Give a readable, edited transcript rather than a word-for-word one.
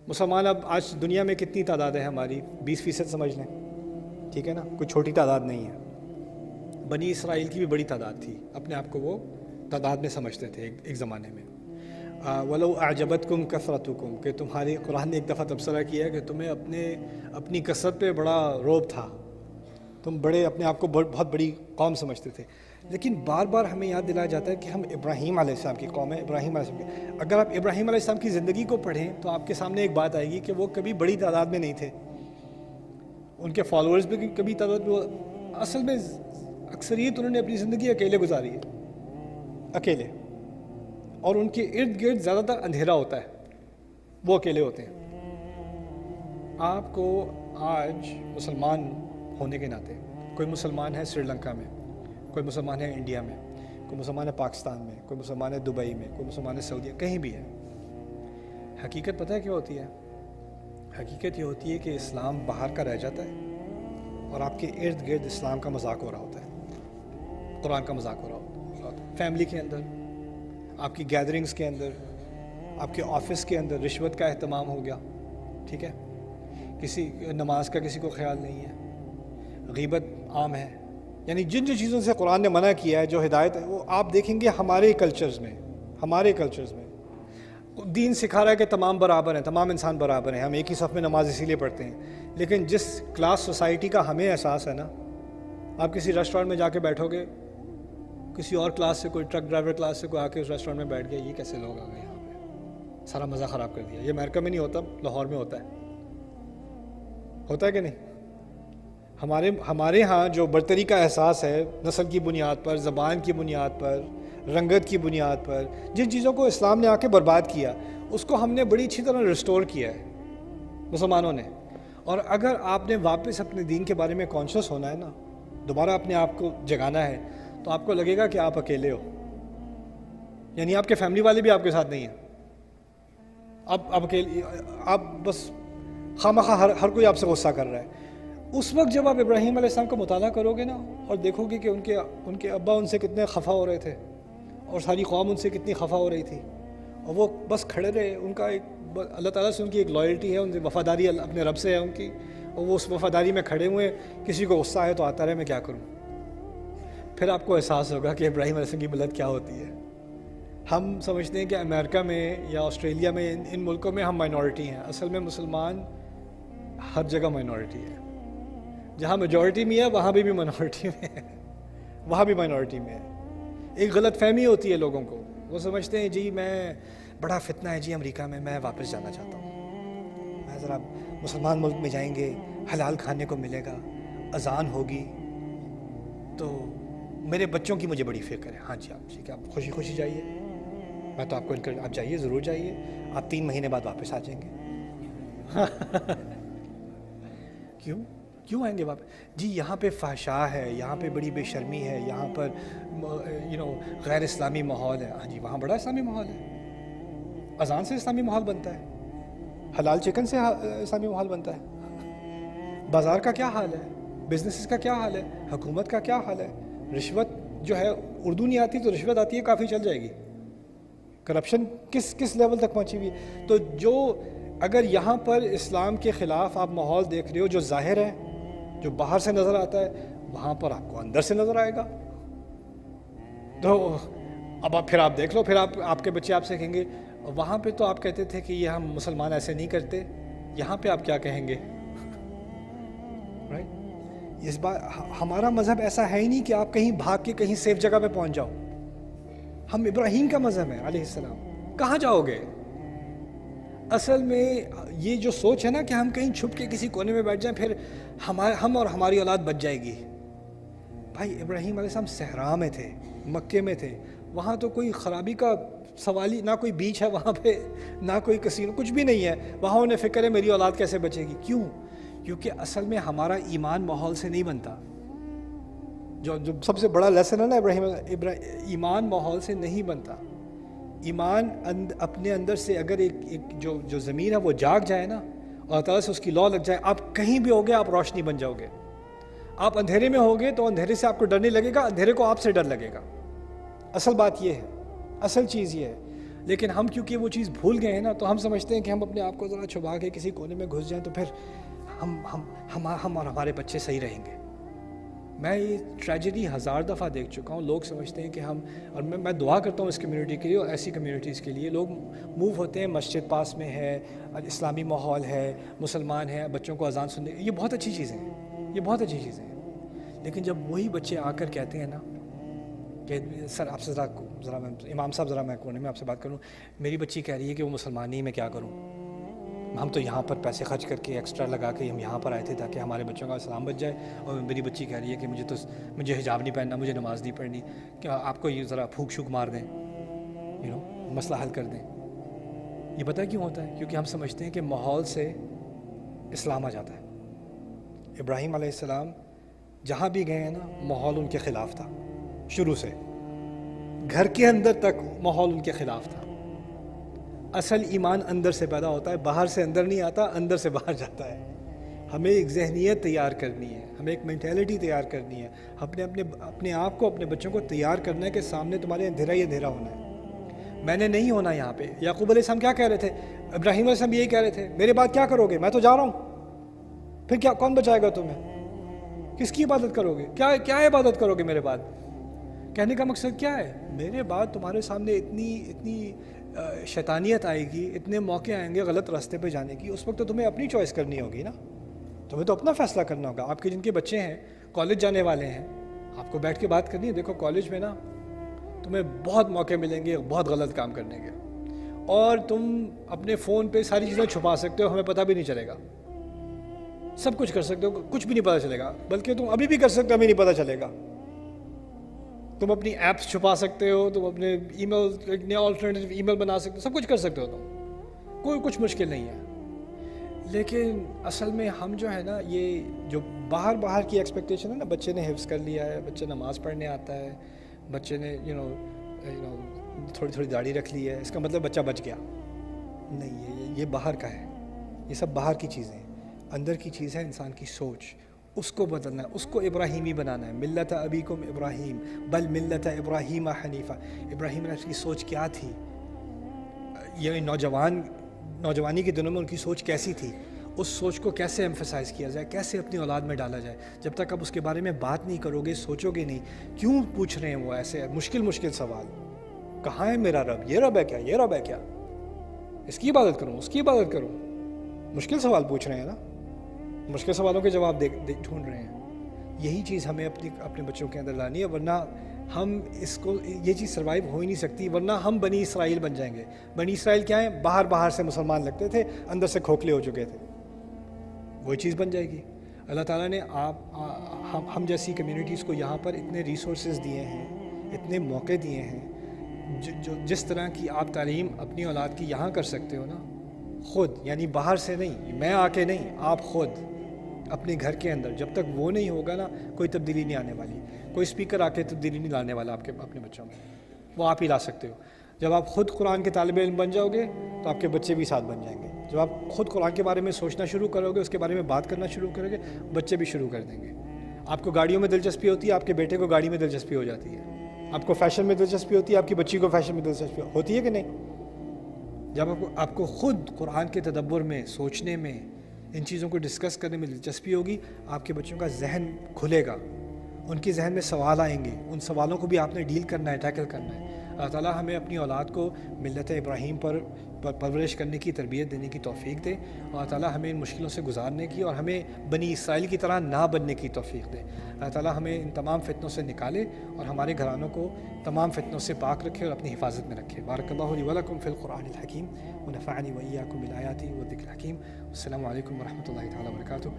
مسلمان اب آج دنیا میں کتنی تعداد ہے ہماری؟ 20% سمجھ لیں، ٹھیک ہے نا، کوئی چھوٹی تعداد نہیں ہے۔ بنی اسرائیل کی بھی بڑی تعداد تھی، اپنے آپ کو وہ تعداد میں سمجھتے تھے ایک زمانے میں۔ وَلَوْ أَعْجَبَتْكُمْ كَثْرَتُكُمْ، کہ تمہاری، قرآن نے ایک دفعہ تبصرہ کیا ہے کہ تمہیں اپنی کثرت پہ بڑا رعب تھا، تم بڑے اپنے آپ کو بہت بڑی قوم سمجھتے تھے۔ لیکن بار بار ہمیں یاد دلایا جاتا ہے کہ ہم ابراہیم علیہ السلام کی قوم ہے، ابراہیم علیہ السلام کی۔ اگر آپ ابراہیم علیہ السلام کی زندگی کو پڑھیں تو آپ کے سامنے ایک بات آئے گی کہ وہ کبھی بڑی تعداد میں نہیں تھے، ان کے فالوورز بھی کبھی تعداد میں، اصل میں اکثریت انہوں نے اپنی زندگی اکیلے گزاری ہے، اکیلے، اور ان کے ارد گرد زیادہ تر اندھیرا ہوتا ہے، وہ اکیلے ہوتے ہیں۔ آپ کو آج مسلمان ہونے کے ناطے، کوئی مسلمان ہے سری لنکا میں، کوئی مسلمان ہے انڈیا میں، کوئی مسلمان ہے پاکستان میں، کوئی مسلمان ہے دبئی میں، کوئی مسلمان ہے سعودیہ، کہیں بھی ہے، حقیقت پتہ ہے کیا ہوتی ہے؟ حقیقت یہ ہوتی ہے کہ اسلام باہر کا رہ جاتا ہے اور آپ کے ارد گرد اسلام کا مذاق ہو رہا ہوتا ہے، قرآن کا مذاق ہو رہا ہوتا ہے۔ فیملی کے اندر، آپ کی گیدرنگز کے اندر، آپ کے آفس کے اندر رشوت کا اہتمام ہو گیا، ٹھیک ہے، کسی نماز کا کسی کو خیال نہیں ہے، غیبت عام ہے، یعنی جن چیزوں سے قرآن نے منع کیا ہے، جو ہدایت ہے، وہ آپ دیکھیں گے ہمارے کلچرز میں دین سکھا رہا ہے کہ تمام برابر ہیں، تمام انسان برابر ہیں، ہم ایک ہی صف میں نماز اسی لیے پڑھتے ہیں۔ لیکن جس کلاس سوسائٹی کا ہمیں احساس ہے نا، آپ کسی ریسٹورینٹ میں جا کے بیٹھو گے، کسی اور کلاس سے، کوئی ٹرک ڈرائیور کلاس سے کوئی آ کے اس ریسٹورینٹ میں بیٹھ گیا، یہ کیسے لوگ آ گئے یہاں پہ، سارا مزہ خراب کر دیا۔ یہ امریکہ میں نہیں ہوتا، لاہور میں ہوتا ہے کہ نہیں؟ ہمارے ہاں جو برتری کا احساس ہے، نسل کی بنیاد پر، زبان کی بنیاد پر، رنگت کی بنیاد پر، جن چیزوں کو اسلام نے آ کے برباد کیا، اس کو ہم نے بڑی اچھی طرح ریسٹور کیا ہے مسلمانوں نے۔ اور اگر آپ نے واپس اپنے دین کے بارے میں کانشیس ہونا ہے نا، دوبارہ اپنے آپ کو جگانا ہے، تو آپ کو لگے گا کہ آپ اکیلے ہو، یعنی آپ کے فیملی والے بھی آپ کے ساتھ نہیں ہیں، آپ اکیلے، آپ بس خواہ ہر کوئی آپ سے غصہ کر رہا ہے۔ اس وقت جب آپ ابراہیم علیہ السلام کا مطالعہ کرو گے نا، اور دیکھو گے کہ ان کے ابا ان سے کتنے خفا ہو رہے تھے، اور ساری قوم ان سے کتنی خفا ہو رہی تھی، اور وہ بس کھڑے رہے، ان کا اللہ تعالیٰ سے ان کی ایک لائلٹی ہے، ان سے وفاداری اپنے رب سے ہے ان کی، اور وہ اس وفاداری میں کھڑے ہوئے، کسی کو غصہ ہے تو آتا رہے، میں کیا کروں۔ پھر آپ کو احساس ہوگا کہ ابراہیم علیہ السلام کی ملت کیا ہوتی ہے۔ ہم سمجھتے ہیں کہ امریکہ میں یا آسٹریلیا میں، ان ملکوں میں ہم مائنورٹی ہیں، اصل میں مسلمان ہر جگہ مائنورٹی ہے، جہاں میجورٹی میں ہے وہاں بھی مائنورٹی میں ہے، وہاں بھی مائنورٹی میں ہے۔ ایک غلط فہمی ہوتی ہے لوگوں کو، وہ سمجھتے ہیں جی میں بڑا فتنہ ہے جی امریکہ میں واپس جانا چاہتا ہوں، میں ذرا مسلمان ملک میں جائیں گے، حلال کھانے کو ملے گا، اذان ہوگی، تو میرے بچوں کی مجھے بڑی فکر ہے۔ ہاں جی، آپ خوشی خوشی جائیے، میں تو آپ کو آپ جائیے، ضرور جائیے، آپ 3 مہینے بعد واپس آ جائیں گے۔ کیوں آئیں گے واپس؟ جی یہاں پہ فحشا ہے، یہاں پہ بڑی بے شرمی ہے، یہاں پر غیر اسلامی ماحول ہے۔ ہاں جی، وہاں بڑا اسلامی ماحول ہے، اذان سے اسلامی ماحول بنتا ہے، حلال چکن سے اسلامی ماحول بنتا ہے، بازار کا کیا حال ہے، بزنسز کا کیا حال ہے، حکومت کا کیا حال ہے، رشوت جو ہے، اردو نہیں آتی تو رشوت آتی ہے، کافی چل جائے گی، کرپشن کس لیول تک پہنچی ہوئی۔ تو جو اگر یہاں پر اسلام کے خلاف آپ ماحول دیکھ رہے ہو جو ظاہر ہے، جو باہر سے نظر آتا ہے، وہاں پر آپ کو اندر سے نظر آئے گا۔ تو اب پھر آپ دیکھ لو، پھر آپ کے بچے آپ سے کہیں گے وہاں پہ تو آپ کہتے تھے کہ یہ ہم مسلمان ایسے نہیں کرتے، یہاں پہ آپ کیا کہیں گے؟ رائٹ، اس بار ہمارا مذہب ایسا ہے ہی نہیں کہ آپ کہیں بھاگ کے کہیں سیف جگہ پہ پہنچ جاؤ۔ ہم ابراہیم کا مذہب ہے علیہ السلام، کہاں جاؤ گے؟ اصل میں یہ جو سوچ ہے نا کہ ہم کہیں چھپ کے کسی کونے میں بیٹھ جائیں، پھر ہم اور ہماری اولاد بچ جائے گی۔ بھائی ابراہیم علیہ السلام صحرا میں تھے، مکے میں تھے، وہاں تو کوئی خرابی کا سوال ہی، نہ کوئی بیچ ہے وہاں پہ، نہ کوئی کسینو، کچھ بھی نہیں ہے وہاں۔ انہیں فکر ہے میری اولاد کیسے بچے گی۔ کیوں؟ کیونکہ اصل میں ہمارا ایمان ماحول سے نہیں بنتا۔ جو سب سے بڑا لیسن ہے نا ایمان ماحول سے نہیں بنتا۔ ایمان اپنے اندر سے اگر ایک جو ضمیر ہے وہ جاگ جائے نا، اور اللہ تعالیٰ سے اس کی لو لگ جائے، آپ کہیں بھی ہوگے آپ روشنی بن جاؤ گے۔ آپ اندھیرے میں ہوگے تو اندھیرے سے آپ کو ڈر نہیں لگے گا، اندھیرے کو آپ سے ڈر لگے گا۔ اصل بات یہ ہے، اصل چیز یہ ہے۔ لیکن ہم کیونکہ وہ چیز بھول گئے ہیں نا، تو ہم سمجھتے ہیں کہ ہم اپنے آپ کو ذرا چھپا کے کسی کونے میں گھس جائیں تو پھر ہم اور ہمارے بچے صحیح رہیں گے۔ میں یہ ٹریجڈی 1000 دفعہ دیکھ چکا ہوں۔ لوگ سمجھتے ہیں کہ ہم، اور میں دعا کرتا ہوں اس کمیونٹی کے لیے اور ایسی کمیونٹیز کے لیے، لوگ موو ہوتے ہیں، مسجد پاس میں ہے، اسلامی ماحول ہے، مسلمان ہیں، بچوں کو اذان سننے، یہ بہت اچھی چیزیں ہیں، یہ بہت اچھی چیزیں ہیں۔ لیکن جب وہی بچے آ کر کہتے ہیں نا کہ سر آپ سے ذرا میں امام صاحب ذرا میں کونے میں آپ سے بات کروں، میری بچی کہہ رہی ہے کہ وہ مسلمان نہیں، میں کیا کروں؟ ہم تو یہاں پر پیسے خرچ کر کے ایکسٹرا لگا کے ہم یہاں پر آئے تھے تاکہ ہمارے بچوں کا اسلام بچ جائے، اور میری بچی کہہ رہی ہے کہ مجھے حجاب نہیں پہننا، مجھے نماز نہیں پڑھنی، کیا آپ کو یہ ذرا پھونک شوک مار دیں، مسئلہ حل کر دیں۔ یہ پتہ کیوں ہوتا ہے؟ کیونکہ ہم سمجھتے ہیں کہ ماحول سے اسلام آ جاتا ہے۔ ابراہیم علیہ السلام جہاں بھی گئے ہیں نا، ماحول ان کے خلاف تھا، شروع سے گھر کے اندر تک ماحول ان کے خلاف تھا۔ اصل ایمان اندر سے پیدا ہوتا ہے، باہر سے اندر نہیں آتا، اندر سے باہر جاتا ہے۔ ہمیں ایک ذہنیت تیار کرنی ہے، ہمیں ایک مینٹیلٹی تیار کرنی ہے، اپنے آپ کو، اپنے بچوں کو تیار کرنا ہے کہ سامنے تمہارے اندھیرا ہی اندھیرا ہونا ہے، میں نے نہیں ہونا یہاں پہ۔ یعقوب علیہ السلام کیا کہہ رہے تھے؟ ابراہیم علیہ السلام یہی کہہ رہے تھے، میرے بعد کیا کرو گے؟ میں تو جا رہا ہوں، پھر کیا، کون بچائے گا تمہیں؟ کس کی عبادت کرو گے؟ کیا عبادت کرو گے میرے بعد؟ کہنے کا مقصد کیا ہے؟ میرے بعد تمہارے سامنے اتنی شیطانیت آئے گی، اتنے موقع آئیں گے غلط راستے پہ جانے کی، اس وقت تو تمہیں اپنی چوائس کرنی ہوگی نا، تمہیں تو اپنا فیصلہ کرنا ہوگا۔ آپ کے جن کے بچے ہیں کالج جانے والے ہیں، آپ کو بیٹھ کے بات کرنی ہے، دیکھو کالج میں نا تمہیں بہت موقع ملیں گے بہت غلط کام کرنے کے، اور تم اپنے فون پہ ساری چیزیں چھپا سکتے ہو، ہمیں پتہ بھی نہیں چلے گا، سب کچھ کر سکتے ہو، کچھ بھی نہیں پتہ چلے گا، بلکہ تم ابھی بھی کر سکتے ہو، ہمیں نہیں پتہ چلے گا۔ تم اپنی ایپس چھپا سکتے ہو، تم اپنے ای میل، نیا آلٹرنیٹیو ای میل بنا سکتے ہو، سب کچھ کر سکتے ہو، تم کچھ مشکل نہیں ہے۔ لیکن اصل میں ہم جو ہے نا، یہ جو باہر کی ایکسپیکٹیشن ہے نا، بچے نے حفظ کر لیا ہے، بچے نماز پڑھنے آتا ہے، بچے نے تھوڑی داڑھی رکھ لی ہے، اس کا مطلب بچہ بچ گیا نہیں، یہ باہر کا ہے، یہ سب باہر کی چیزیں ہیں۔ اندر کی چیز ہے انسان کی سوچ، اس کو بدلنا ہے، اس کو ابراہیمی بنانا ہے۔ ملت ابیکم ابراہیم بل ملت ابراہیم حنیفہ۔ ابراہیم علیہ کی سوچ کیا تھی؟ یہ نوجوانی کے دنوں میں ان کی سوچ کیسی تھی؟ اس سوچ کو کیسے ایمفسائز کیا جائے، کیسے اپنی اولاد میں ڈالا جائے؟ جب تک آپ اس کے بارے میں بات نہیں کرو گے، سوچو گے نہیں، کیوں پوچھ رہے ہیں وہ ایسے مشکل سوال؟ کہاں ہے میرا رب؟ یہ رب ہے کیا؟ یہ رب ہے کیا؟ اس کی عبادت کروں، اس کی عبادت کروں؟ مشکل سوال پوچھ رہے ہیں نا، مشکل سوالوں کے جواب ڈھونڈ رہے ہیں۔ یہی چیز ہمیں اپنے بچوں کے اندر لانی ہے، ورنہ ہم یہ چیز سروائیو ہو ہی نہیں سکتی، ورنہ ہم بنی اسرائیل بن جائیں گے۔ بنی اسرائیل کیا ہیں؟ باہر سے مسلمان لگتے تھے، اندر سے کھوکھلے ہو چکے تھے، وہی چیز بن جائے گی۔ اللہ تعالیٰ نے ہم جیسی کمیونٹیز کو یہاں پر اتنے ریسورسز دیے ہیں، اتنے موقع دیے ہیں، جس طرح کی آپ تعلیم اپنی اولاد کی یہاں کر سکتے ہو نا، خود، یعنی باہر سے نہیں، میں آ کے نہیں، آپ خود اپنے گھر کے اندر، جب تک وہ نہیں ہوگا نا، کوئی تبدیلی نہیں آنے والی، کوئی اسپیکر آ کے تبدیلی نہیں لانے والا اپنے بچوں میں، وہ آپ ہی لا سکتے ہو۔ جب آپ خود قرآن کے طالب علم بن جاؤ گے تو آپ کے بچے بھی ساتھ بن جائیں گے۔ جب آپ خود قرآن کے بارے میں سوچنا شروع کرو گے، اس کے بارے میں بات کرنا شروع کرو گے، بچے بھی شروع کر دیں گے۔ آپ کو گاڑیوں میں دلچسپی ہوتی ہے، آپ کے بیٹے کو گاڑی میں دلچسپی ہو جاتی ہے۔ آپ کو فیشن میں دلچسپی ہوتی ہے، آپ کی بچی کو فیشن میں دلچسپی ہوتی ہے کہ نہیں؟ جب آپ کو خود قرآن کے تدبر میں، سوچنے میں، ان چیزوں کو ڈسکس کرنے میں دلچسپی ہوگی، آپ کے بچوں کا ذہن کھلے گا، ان کے ذہن میں سوال آئیں گے، ان سوالوں کو بھی آپ نے ڈیل کرنا ہے، ٹیکل کرنا ہے۔ اللہ تعالیٰ ہمیں اپنی اولاد کو ملت ابراہیم پر پرورش کرنے کی، تربیت دینے کی توفیق دے۔ اللہ تعالیٰ ہمیں ان مشکلوں سے گزارنے کی اور ہمیں بنی اسرائیل کی طرح نہ بننے کی توفیق دے۔ اللہ تعالیٰ ہمیں ان تمام فتنوں سے نکالے اور ہمارے گھرانوں کو تمام فتنوں سے پاک رکھے اور اپنی حفاظت میں رکھے۔ بارک اللہ لی ولکم فی القرآن الحکیم ونفعنی وإیاکم بالآیات والذکر الحکیم۔ السلام علیکم ورحمۃ اللہ تعالیٰ وبرکاتہ۔